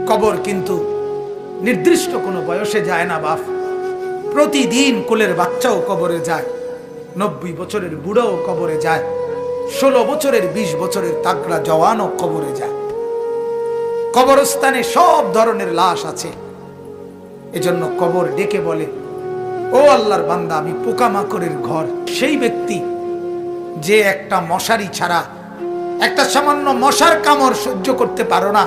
কবর কিন্তু নির্দিষ্ট কোনো বয়সে যায় না বাপ। প্রতিদিন কোলের বাচ্চাও কবরে যায়, 90 বছরের বুড়াও কবরে যায়, 16 বছরের 20 বছরের তাগড়া জওয়ানও কবরে যায়। কবরস্থানে সব ধরনের লাশ আছে। এজন্য কবর ডেকে বলে, ও আল্লাহর বান্দা, আমি পোকামাকড়ের ঘর। সেই ব্যক্তি যে একটা মশারি ছাড়া, একটা সামান্য মশার কামড় সহ্য করতে পারো না,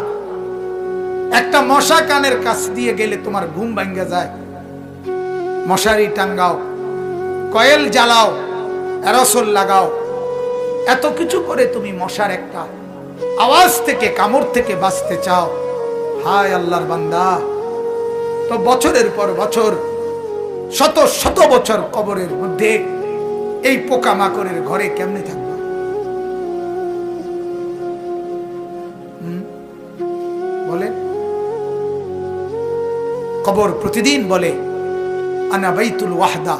একটা মশা কানের কাছ দিয়ে গেলে তোমার ঘুম ভাঙ্গা যায়, মশারি টাঙ্গাও, কয়েল জ্বালাও, অ্যারোসল লাগাও, এত কিছু করে তুমি মশার একটা আওয়াজ থেকে, কামড় থেকে বাঁচতে চাও। হায় আল্লাহর বান্দা, তো বছরের পর বছর, শত শত বছর কবরের মধ্যে এই পোকামাকড়ের ঘরে কেমনে থাকবে? বলে কবর প্রতিদিন বলে, আনা বাইতুল ওয়াহদা,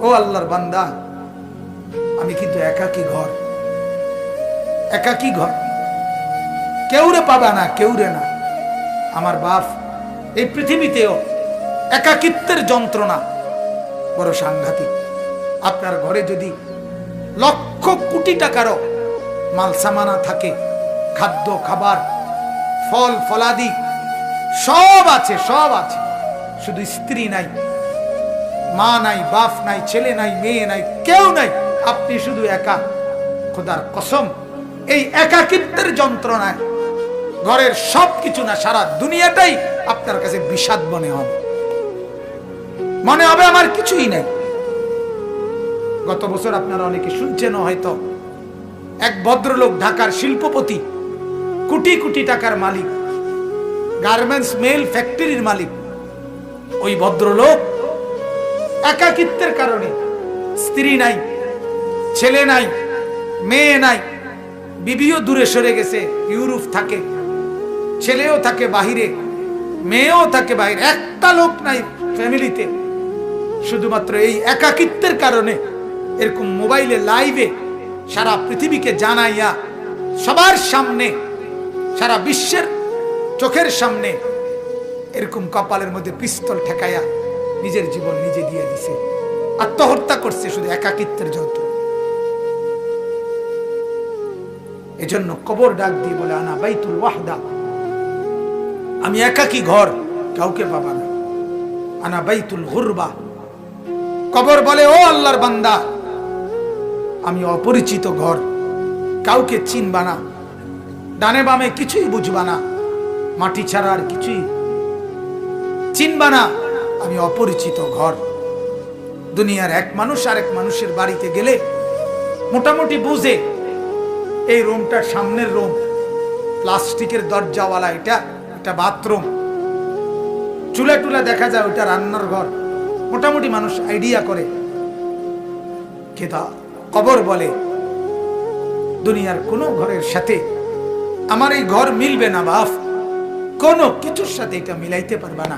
ও আল্লাহর বান্দা, আমি কিন্তু একাকী ঘর, একাকী ঘর, কেউরে পাবা না, কেউরে না। আমার বাপ, এই পৃথিবীতেও একাকিত্বের যন্ত্রণা বড় সাংঘাতিক। আপনার ঘরে যদি লক্ষ কোটি টাকারও মাল সামানা থাকে, খাদ্য খাবার, ফল ফলাদি সব আছে, সব আছে, শুধু স্ত্রী নাই, মা নাই, বাপ নাই, ছেলে নাই, মেয়ে নাই, কেউ নাই, আপনি শুধু একা। খোদার কসম, এই একাকিত্বের যন্ত্রণায় ঘরের সবকিছু না, সারা দুনিয়াটাই আপনার কাছে বিষাদ মনে হবে। মনে হবে আমার কিছুই নাই। গত বছর আপনারা অনেকে শুনছেন হয়তো, এক ভদ্রলোক, ঢাকার শিল্পপতি, কোটি কোটি টাকার মালিক, গার্মেন্টস মেল ফ্যাক্টরির মালিক, ওই ভদ্রলোক একাকিত্বের কারণে, স্ত্রী নাই, ছেলে নাই, মেয়ে নাই, বিবিও দূরে সরে গেছে, ইউরোপ থাকে, ছেলেও থাকে বাহিরে, মেয়েও থাকে বাহিরে, একটা লোক নাই ফ্যামিলিতে। শুধুমাত্র এই একাকিত্বের কারণে এরকম মোবাইলে লাইভে সারা পৃথিবীকে জানাইয়া, সবার সামনে, সারা বিশ্বের চোখের সামনে এরকম কপালের মধ্যে পিস্তল ঠেকাইয়া নিজের জীবন নিজে দিয়ে দিছে, আত্মহত্যা করছে শুধু একাকিত্বের যন্ত্র। এজন্য কবর ডাক দিয়ে বলে, আনা বাইতুল ওয়াহদা, আমি একাকী ঘর, কাউকে পাবা না। আনা বাইতুল গুরবা, কবর বলে, ও আল্লাহর বান্দা, আমি অপরিচিত ঘর, কাউকে চিনবা না, ডানে বামে কিছুই বুঝবা না, মাটি ছাড়া আর কিছুই চিনবা না, আমি অপরিচিত ঘর। দুনিয়ার এক মানুষ আরেক মানুষের বাড়িতে গেলে মোটামুটি বুঝে, এই রুমটার সামনের রুম, প্লাস্টিকের দরজাওয়ালা, এটা বাথরুম, চুলা টুলা দেখা যায়, ওটা রান্নার ঘর, মোটামুটি মানুষ আইডিয়া করে। কবর বলে, দুনিয়ার কোনো ঘরের সাথে আমার এই ঘর মিলবে না বাপ, কোনো কিছুর সাথে এটা মিলাইতে পারবা না,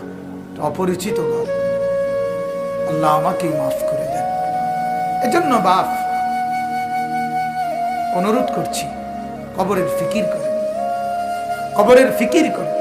অপরিচিত ঘর। আল্লাহ আমাকেই মাফ করে দেন। এজন্য বাপ, অনুরোধ করছি, কবরের ফিকির করে, কবরের ফিকির করে।